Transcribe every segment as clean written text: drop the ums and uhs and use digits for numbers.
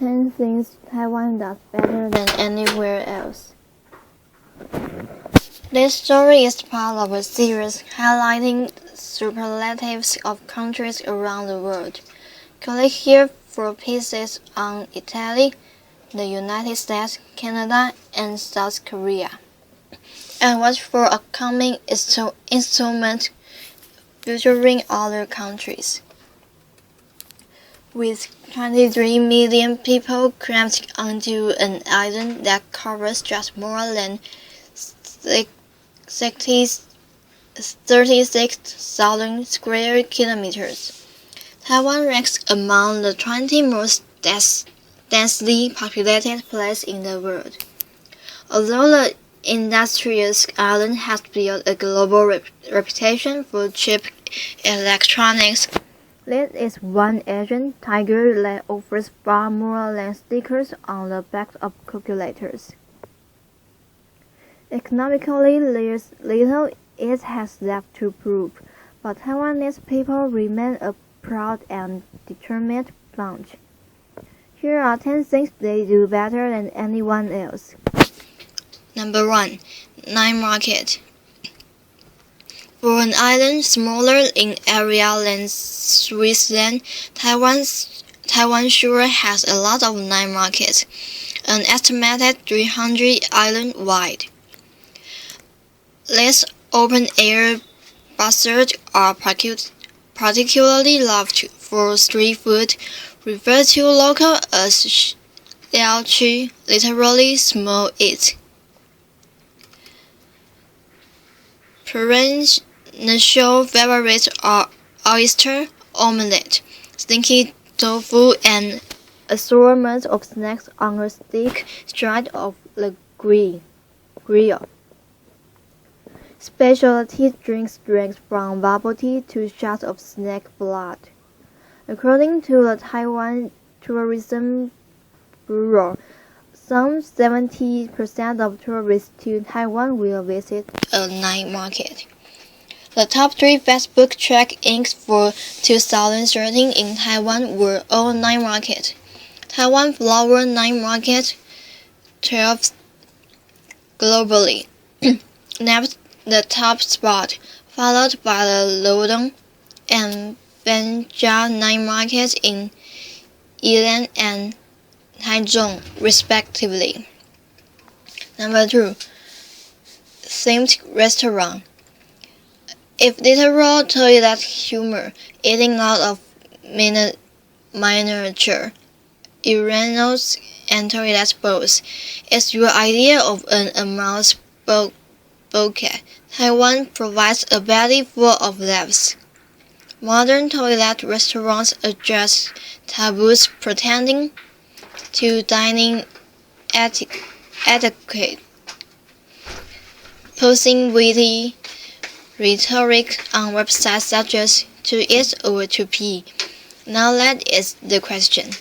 10 things Taiwan does better than anywhere else. This story is part of a series highlighting superlatives of countries around the world. Click here for pieces on Italy, the United States, Canada, and South Korea. And watch for a coming installment featuring other countries. With 23 million people crammed onto an island that covers just more than 36,000 square kilometers, Taiwan ranks among the 20 most densely populated places in the world. Although the industrious island has built a global reputation for cheap electronics, this is one Asian tiger that offers far more than stickers on the backs of calculators. Economically, there's little it has left to prove, but Taiwanese people remain a proud and determined bunch. Here are 10 things they do better than anyone else. Number 1. Night market. For an island smaller in area than Switzerland, Taiwan sure has a lot of night markets, an estimated 300 island-wide. These open-air bazaars are particularly loved for street food, referred to local as 寮区, literally small eat. Perennial favorites are oyster omelette, stinky tofu, and assortment of snacks on a stick straight off the grill. Specialty drinks range from bubble tea to shots of snake blood. According to the Taiwan Tourism Bureau, some 70% of tourists to Taiwan will visit a night market. The top 3 Facebook check-ins for 2013 in Taiwan were all night market. Taiwan Flower Night Market, 12th globally, nabbed the top spot, followed by the Lodong and Benja Night Market in Yilan and Taichung, respectively. Number 2. Themed restaurant. If literal toilet humor, eating out of miniature urinals and toilet bowls is your idea of an amuse bouquet, Taiwan provides a belly full of laughs. Modern toilet restaurants address taboos pertaining to dining etiquette, posing witty rhetoric on websites such as to eat or to pee. Now that is the question.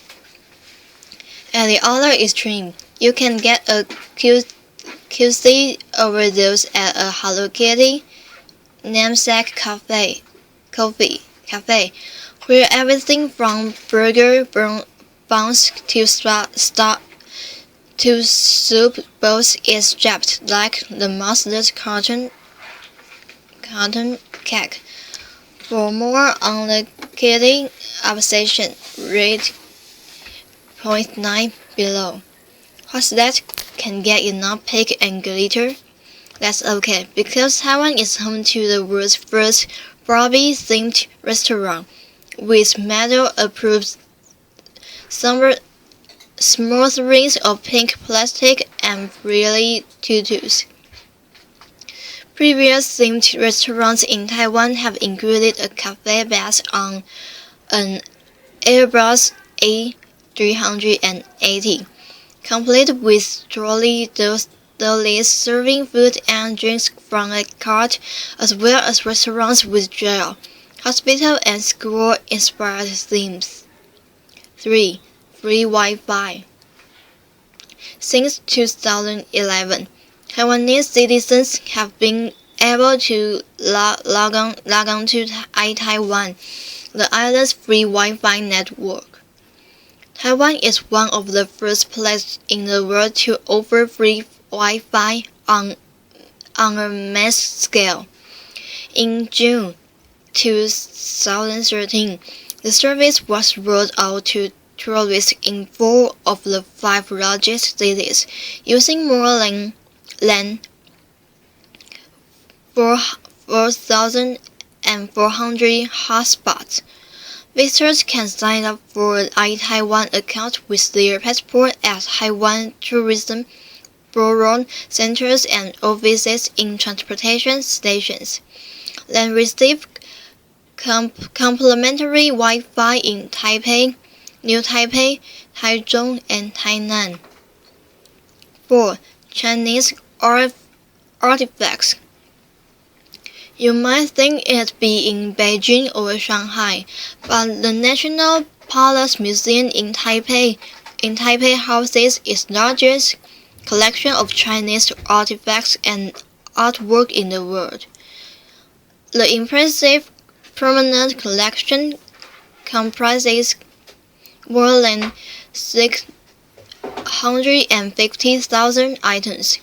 At the other extreme, you can get a cutesy overdose at a Hello Kitty namesake cafe, where everything from burger buns to soup bowls is shaped like the monster's carton cake. For more on the kitty obsession, rate 0.9 below. What's that? Can get enough pig and glitter? That's okay, because Taiwan is home to the world's first Barbie-themed restaurant, with medal-approved smooth rings of pink plastic and frilly tutus. Previous themed restaurants in Taiwan have included a cafe based on an Airbus A380, complete with trolley dollies serving food and drinks from a cart, as well as restaurants with jail, hospital, and school-inspired themes. 3. Free Wi-Fi. Since 2011, Taiwanese citizens have been able to log on to iTaiwan, the island's free Wi-Fi network. Taiwan is one of the first places in the world to offer free Wi-Fi on a mass scale. In June 2013, the service was rolled out to tourists in 4 of the 5 largest cities, using more than 4,400 hotspots. Visitors can sign up for an iTaiwan account with their passport at Taiwan Tourism Bureau centers and offices in transportation stations, then receive complimentary Wi-Fi in Taipei, New Taipei, Taichung, and Tainan. 4. Chinese artifacts. You might think it'd be in Beijing or Shanghai, but the National Palace Museum in Taipei houses its largest collection of Chinese artifacts and artwork in the world. The impressive permanent collection comprises more than 650,000 items.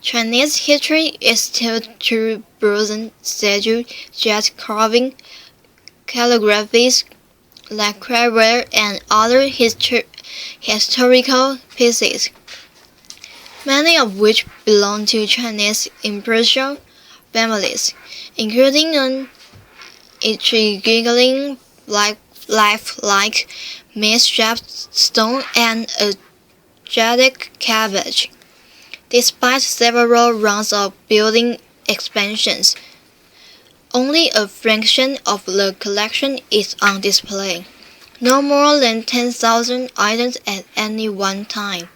Chinese history is still through bronze statue, jet carving, calligraphies, lacquerware, and other historical pieces, many of which belong to Chinese imperial families, including an intriguing lifelike mist-shaped stone and a jade cabbage. Despite several rounds of building expansions, only a fraction of the collection is on display, no more than 10,000 items at any one time,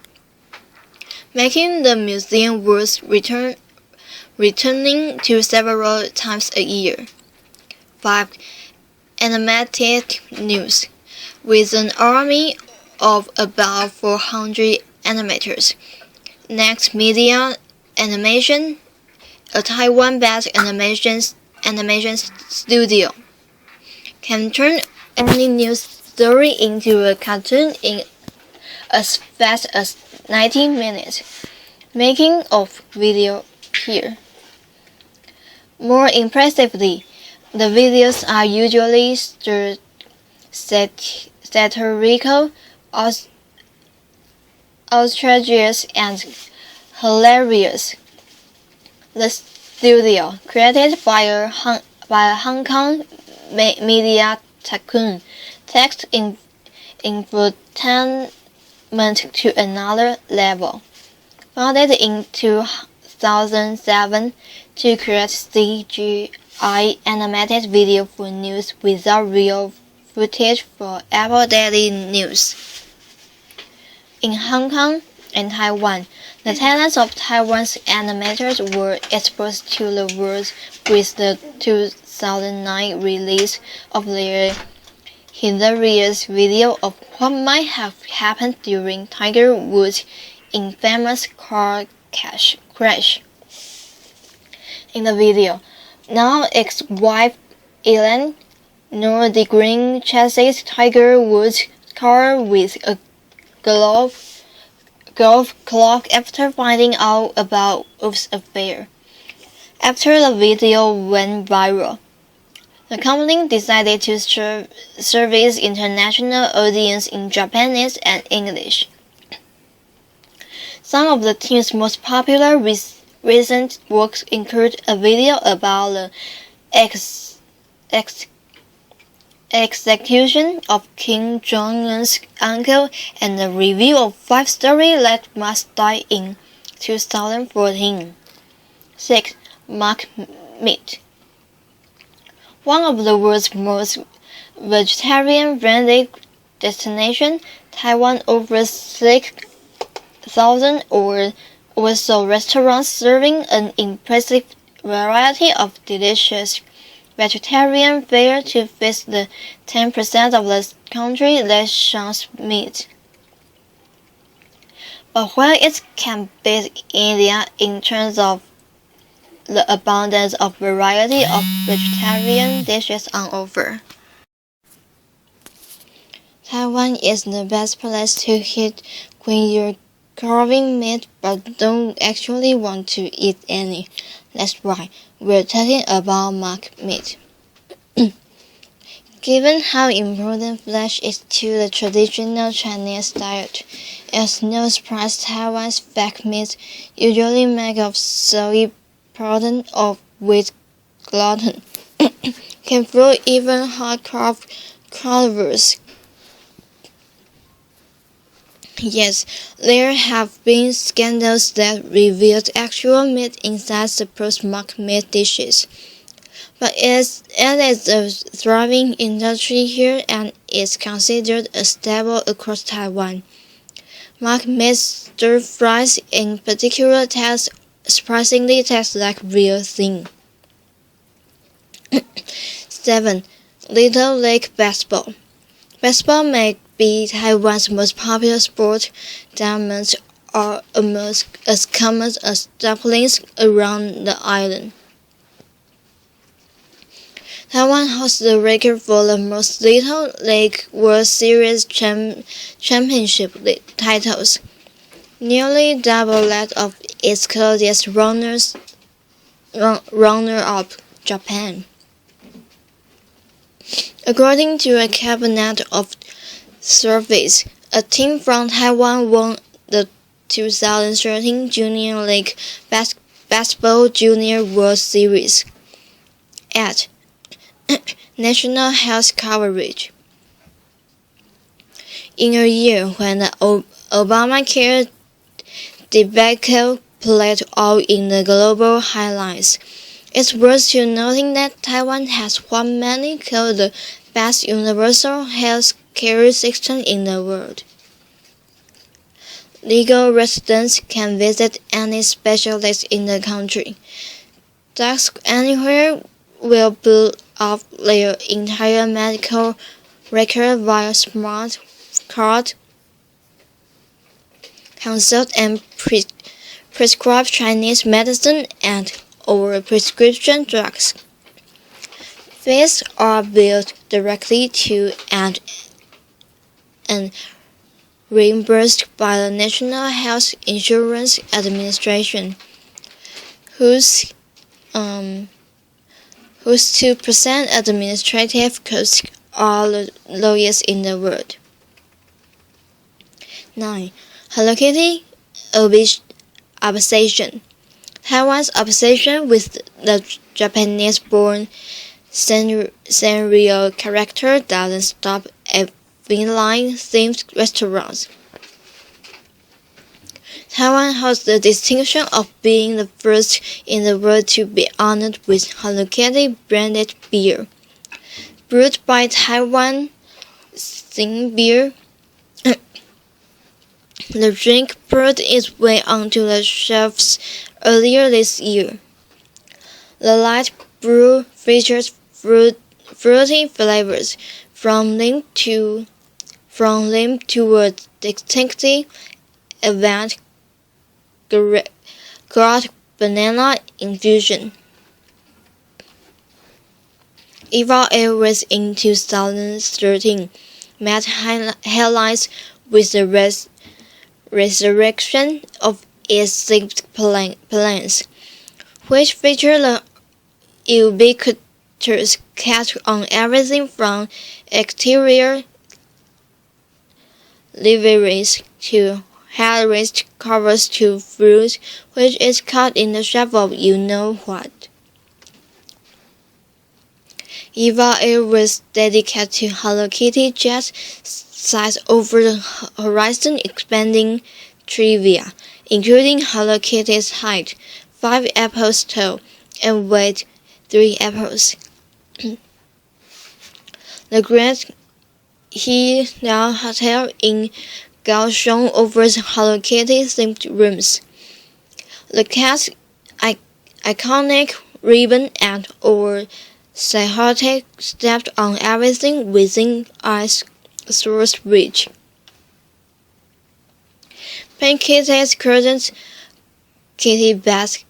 making the museum worth returning to several times a year. 5. Animated news. With an army of about 400 animators, Next Media Animation, a Taiwan-based animation studio, can turn any news story into a cartoon in as fast as 90 minutes. Making of video here. More impressively, the videos are usually satirical, outrageous, and hilarious. The studio, created by a Hong Kong media tycoon, takes infotainment to another level. Founded in 2007 to create CGI animated video for news without real footage for Apple Daily News. In Hong Kong and Taiwan, the talents of Taiwan's animators were exposed to the world with the 2009 release of their hilarious video of what might have happened during Tiger Woods' infamous car crash. In the video, now ex-wife Ellen Nordegren chases Tiger Woods' car with a golf club after finding out about Wood's affair. After the video went viral, the company decided to service international audience in Japanese and English. Some of the team's most popular recent works include a video about the execution of Kim Jong-un's uncle and a review of 5 stories that must die in 2014. 6. Mock meat. One of the world's most vegetarian-friendly destinations, Taiwan offers 6,000 or so restaurants serving an impressive variety of delicious vegetarian fare to feed the 10% of the country that shuns meat. But while it can beat India in terms of the abundance of variety of vegetarian dishes on offer, Taiwan is the best place to eat when you're carving meat but don't actually want to eat any. That's right, we're talking about mock meat. Given how important flesh is to the traditional Chinese diet, it's no surprise Taiwan's fake meat, usually made of soy protein or wheat gluten, can fool even hardcore carnivores. Yes, there have been scandals that revealed actual meat inside supposed mock meat dishes. But it is a thriving industry here and is considered a staple across Taiwan. Mock meat stir fries in particular surprisingly taste like real thing. 7. Little League Baseball. Baseball may be Taiwan's most popular sport. Diamonds are almost as common as dumplings around the island. Taiwan holds the record for the most Little League World Series championship titles, nearly double that of its closest runner-up, Japan. According to a cabinet of surveys, a team from Taiwan won the 2013 Junior League Basketball Junior World Series. 8. National health coverage. In a year when the Obamacare debacle played out in the global headlines, it's worth noting that Taiwan has what many call the best universal health care system in the world. Legal residents can visit any specialist in the country. Docs anywhere will pull up their entire medical record via smart card, consult and prescribe Chinese medicine and/or prescription drugs. Fees are billed directly to and reimbursed by the National Health Insurance Administration, whose 2% administrative costs are the lowest in the world. 9. Hello Kitty obsession. Taiwan's obsession with the Japanese-born Sanrio character doesn't stop at feline-themed restaurants. Taiwan holds the distinction of being the first in the world to be honored with Hello Kitty branded beer. Brewed by Taiwan Thin Beer, the drink poured its way onto the shelves earlier this year. The light brew features fruity flavors, from limp to a distinctly avant-garde banana infusion. Eva Airways in 2013 met headlines with the resurrection of its sixth planes, which feature the ubiquitous cat on everything from exterior liveries to headrest covers to fruit, which is cut in the shape of you-know-what. Eva Airways dedicated to Hello Kitty jets sights over the horizon, expanding trivia, including Hello Kitty's height, 5 apples tall, and weight, 3 apples. The Grand Hilal Hotel in Kaohsiung offers Hello Kitty-themed rooms. The cat's iconic ribbon and/or Sahate stepped on everything within eyes source reach. Pink Kitty's curtains, kitty bath,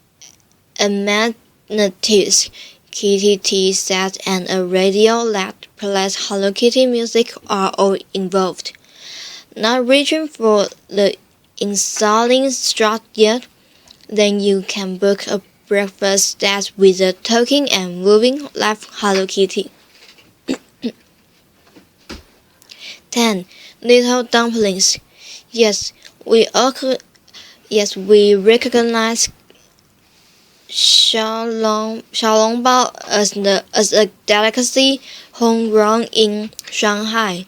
amenities, kitty tea set, and a radio LED plus Hello Kitty music are all involved. Not reaching for the installing strut yet? Then you can book a breakfast that's with a talking and moving live Hello Kitty. 10. Little dumplings. Yes, we recognize xiaolongbao as a delicacy homegrown in Shanghai.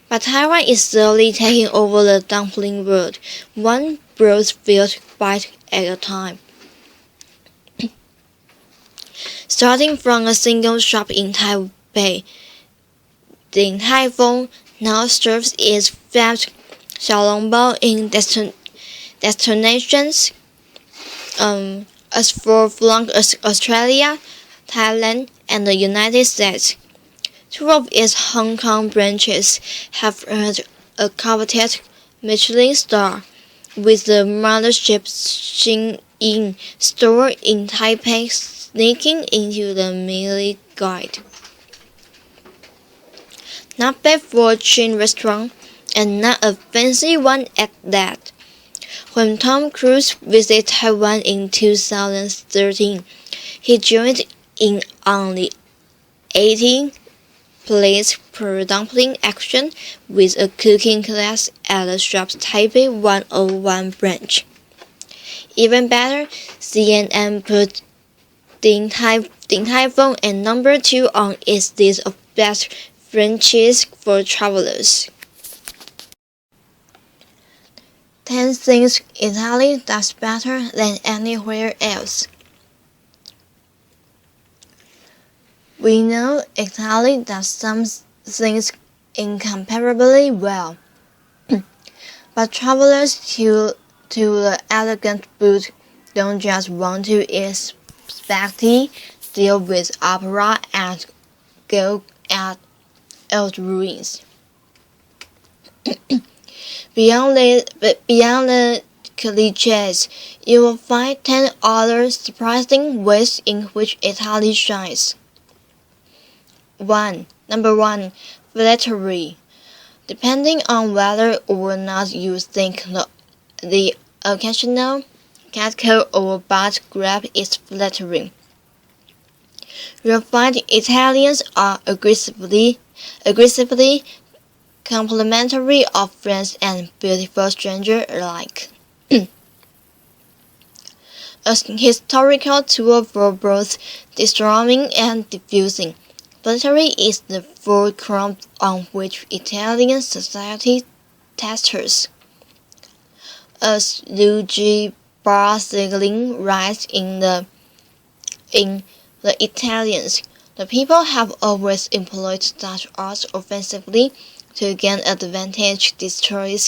But Taiwan is slowly taking over the dumpling world, one broad-filled bite at a time. Starting from a single shop in Taipei, Din Tai Fung now serves its flagged xiaolongbao in destinations as far-flung as Australia, Thailand, and the United States. Two of its Hong Kong branches have earned a coveted Michelin star, with the mothership Xin-Yin store in Taipei sneaking into the Mili Guide. Not bad for a chain restaurant, and not a fancy one at that. When Tom Cruise visited Taiwan in 2013, he joined in on the 18 plates per dumpling action with a cooking class at the shop's Taipei 101 branch. Even better, CNN put Din Tai Fung at number 2 on its list of best franchises for travelers. 10 things Italy does better than anywhere else. We know Italy does some things incomparably well, but travelers to the elegant boot don't just want to eat spaghetti, deal with opera, and go at old ruins. Beyond the cliches, you will find 10 other surprising ways in which Italy shines. Number 1. Flattery. Depending on whether or not you think the occasional catcall or butt grab is flattering, you'll find Italians are aggressively complimentary of friends and beautiful strangers alike. A historical tool for both disarming and diffusing, flattery is the fulcrum on which Italian society teeters. As Luigi Barsigling writes in the Italians, the people have always employed such arts offensively to gain advantage, destroy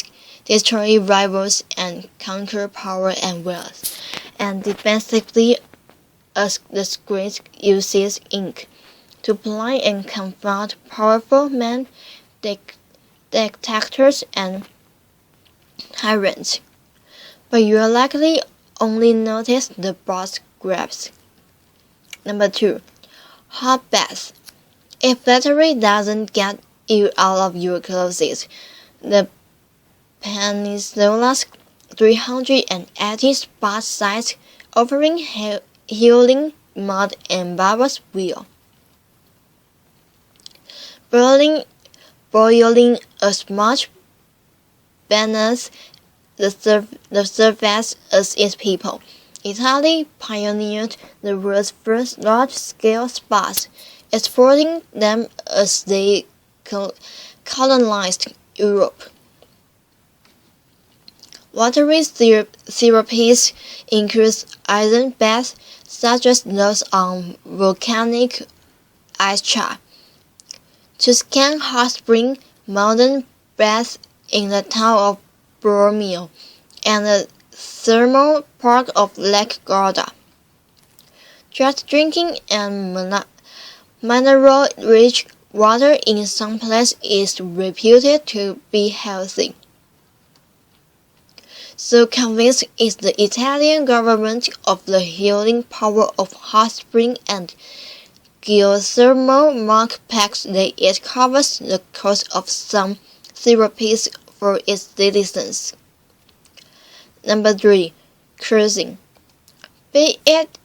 rivals, and conquer power and wealth, and defensively as the script uses ink to blind and confound powerful men, dictators, and tyrants. But you'll likely only notice the butt grabs. Number 2. Hot bath. If flattery doesn't get you out of your clothes, the Peninsula's 380 spa sites offering healing mud and bubbles will. Boiling as much beneath the surface as its people, Italy pioneered the world's first large-scale spas, exporting them as they colonized Europe. Watery therapies include iron baths such as those on volcanic ice char, Tuscan hot spring mountain baths in the town of Bormio, and the thermal park of Lake Garda. Just drinking and mineral-rich water in some places is reputed to be healthy. So convinced is the Italian government of the healing power of hot spring and geothermal mark packs that it covers the cost of some therapies for its citizens. Number 3. Cruising. Be it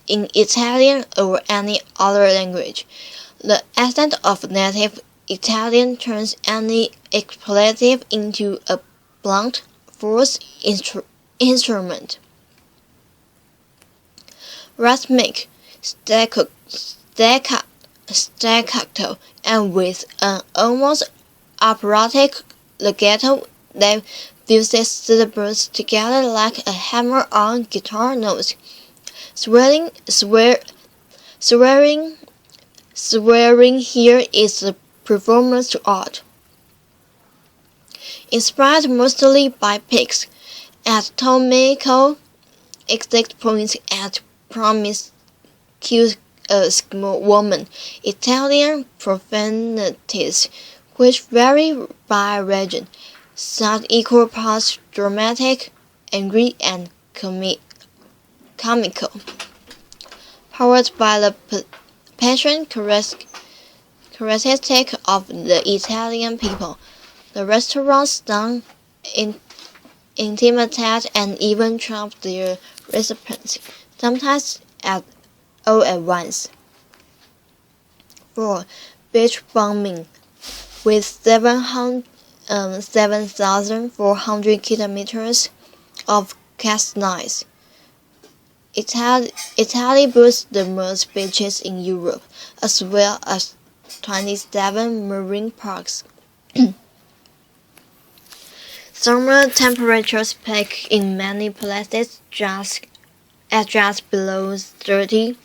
in Italian or any other language, the accent of native Italian turns any expletive into a blunt force instrument. Rhythmic, staccato, and with an almost operatic legato that fuses syllables together like a hammer on guitar notes. Swearing here is a performance art. Inspired mostly by pigs, anatomical exact points and promiscuous woman, Italian profanities, which vary by region, sound equal parts dramatic, angry, and comical. Powered by the passion characteristic of the Italian people, the restaurants stung, intimidated, and even trapped their recipients, sometimes all at once. 4. Beach bombing. With 7,400 kilometers of coastline, Italy boasts the most beaches in Europe, as well as 27 marine parks. Summer temperatures peak in many places just below 30.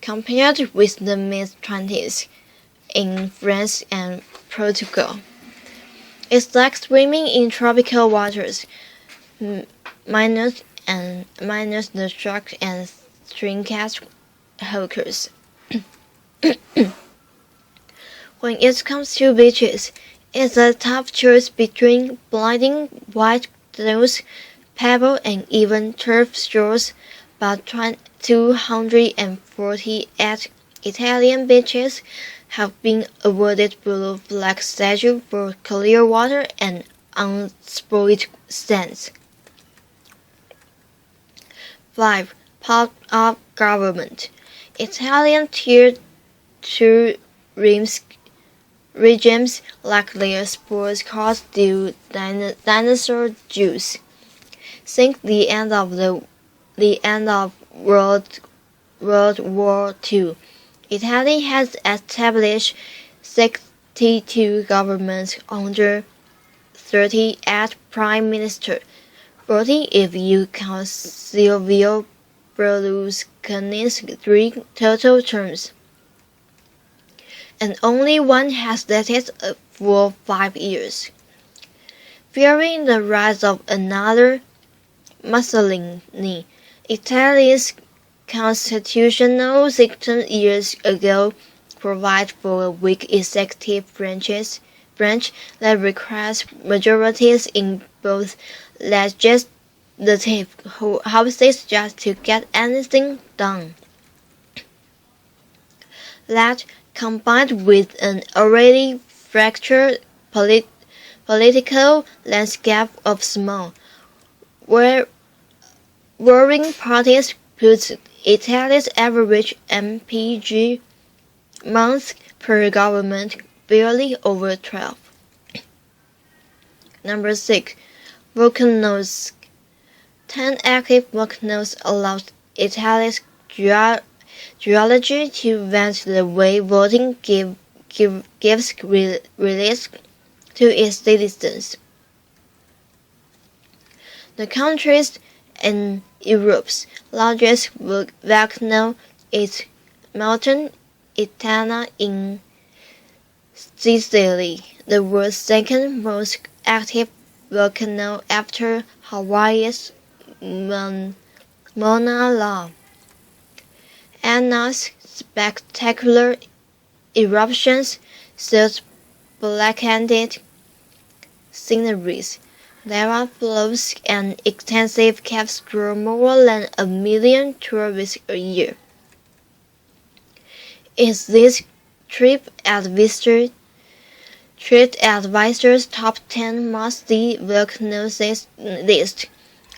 Compared with the mid-20s in France and Portugal. It's like swimming in tropical waters, minus the shark and string-cat hookers. When it comes to beaches, it's a tough choice between blinding white stones, pebble, and even turf shores, but 248 Italian beaches have been awarded blue flag status for clear water and unspoiled sands. 5. Part of government. Italian Tier 2 regimes like their sports cars do dinosaur juice. Since the end of World War II, Italy has established 62 governments under 38 prime minister, 40 if you count Silvio Berlusconi's 3 total terms, and only one has lasted for 5 years. Fearing the rise of another Mussolini, Italy's constitutional system years ago provided for a weak executive branch that requires majorities in both legislative houses just to get anything done. That, combined with an already fractured political landscape of small, warring parties, puts Italy's average MPG months per government barely over 12. Number 6. Volcanoes. 10 active volcanoes allows Italy's geology to vent the way voting gives release to its citizens. The country's and Europe's largest volcano is Mountain Etna in Sicily, the world's second most active volcano after Hawaii's Mauna Loa. Etna's spectacular eruptions, such blackened sceneries, lava flows, and extensive caves draw more than 1 million tourists a year. Is this TripAdvisor's top 10 must-see volcanoes list,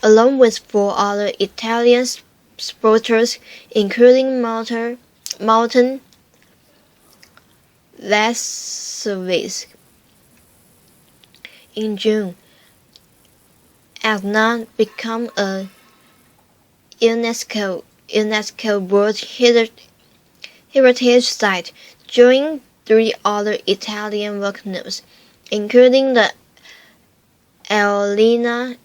along with 4 other Italian spotters, including Mountain Vesuvius. In June, Etna became a UNESCO World Heritage Site, joining 3 other Italian volcanoes, including the Aeolian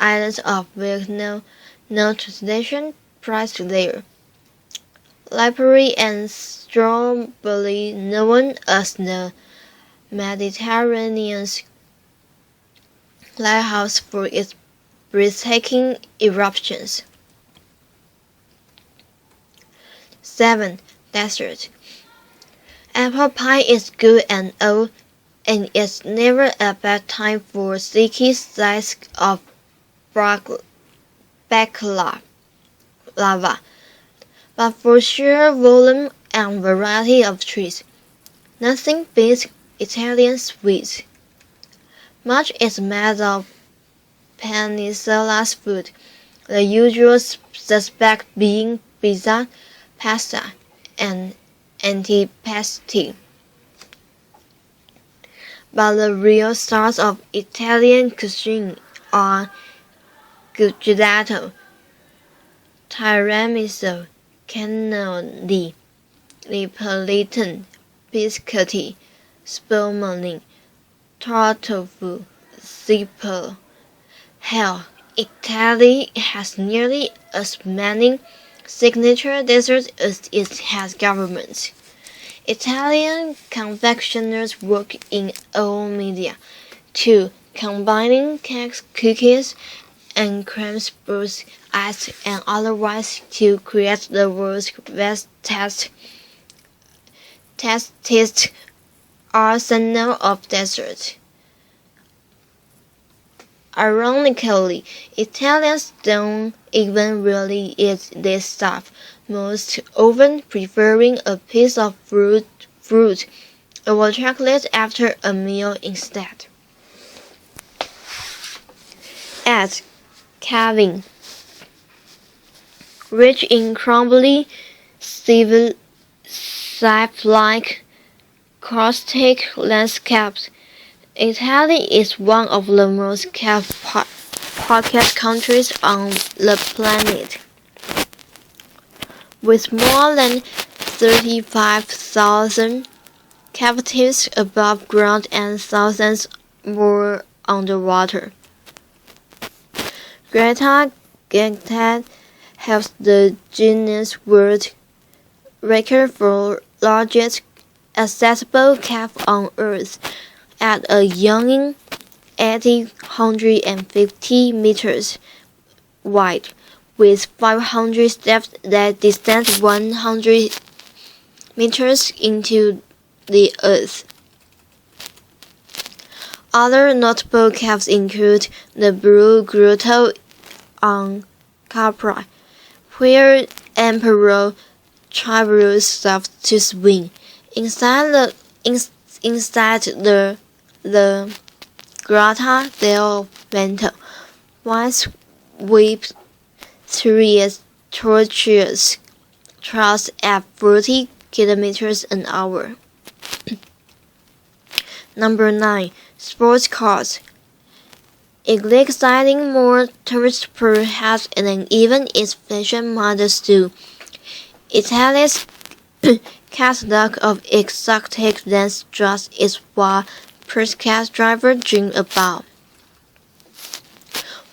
Islands of volcano, no translation price there. Lipari and Stromboli, known as the Mediterranean's lighthouse for its breathtaking eruptions. 7. Desert. Apple pie is good and all, and it's never a bad time for sticky slice of baklava. But for sheer volume and variety of treats, nothing beats Italian sweets. Much is made of Peninsula's food, the usual suspect being pizza, pasta, and antipasti. But the real stars of Italian cuisine are gelato, tiramisu, cannoli, Neapolitan, biscotti, spumoni, tartuffe, zippo. Hell, Italy has nearly as many signature desserts as it has governments. Italian confectioners work in all media, too, combining cakes, cookies, and creams, both ice and otherwise, to create the world's best tastiest arsenal of desserts. Ironically, Italians don't even really eat this stuff, most often preferring a piece of fruit or chocolate after a meal instead. 8. Caving. Rich in crumbly, sieve-like caustic landscapes, Italy is one of the most cave-pocket countries on the planet. With more than 35,000 cavities above ground and thousands more underwater. Greta Gerwig holds the Guinness World Record for largest accessible cave on Earth at a yawning 850 meters wide, with 500 steps that descend 100 meters into the earth. Other notable caves include the Blue Grotto on Capri, where Emperor Tiberius loved to swim. Inside the Grotta del Vento, once whipped through tortuous trails at 40 kilometers an hour. Number 9. Sports cars. Exciting more tourists perhaps than even its fashion models do. Italy's catalog of exotic dance drugs is what Prescott drivers dream about.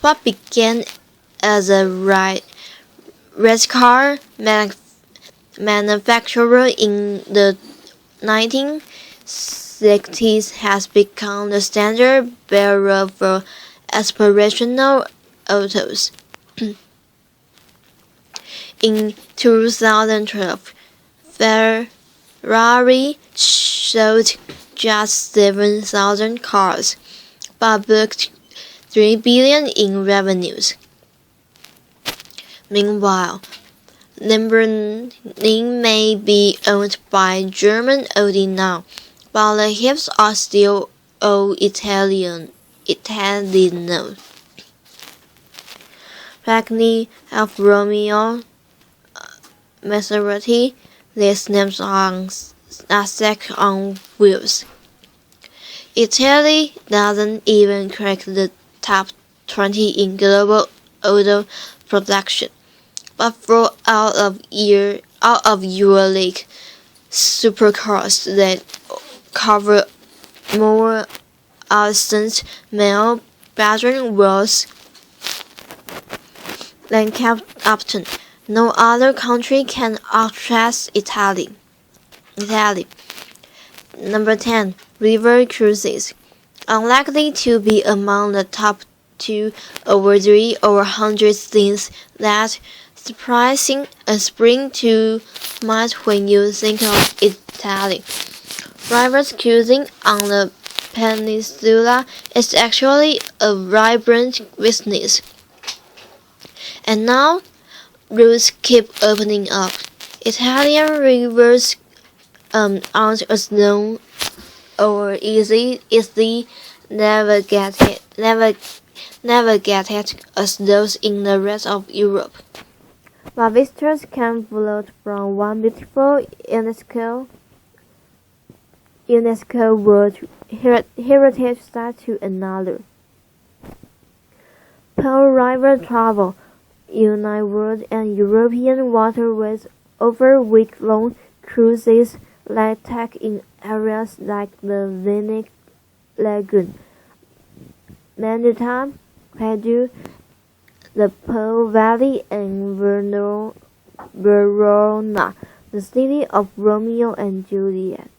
What began as a race car manufacturer in the 1960s has become the standard bearer for aspirational autos. In 2012, Ferrari sold just 7,000 cars, but booked $3 billion in revenues. Meanwhile, Lamborghini may be owned by German Audi now, but the hips are still all Italiano. Pagani, Alfa Romeo, Maserati, these names are stacked on wheels. Italy doesn't even crack the top 20 in global auto production, but throw out of your league supercars that cover more advanced male bedroom walls than Upton. No other country can outlast Italy. Number 10. River cruises. Unlikely to be among the top 2 or 3 or 100 things that spring to mind when you think of Italy. River cruising on the peninsula is actually a vibrant business. And now, routes keep opening up. Italian rivers aren't as long or easily navigated as those in the rest of Europe. But visitors can float from one beautiful UNESCO World Heritage Site to another. Pearl River travel unite world and European waterways over week-long cruises that take in areas like the Venice Lagoon, Manhattan, Padua, the Po Valley, and Verona, the city of Romeo and Juliet.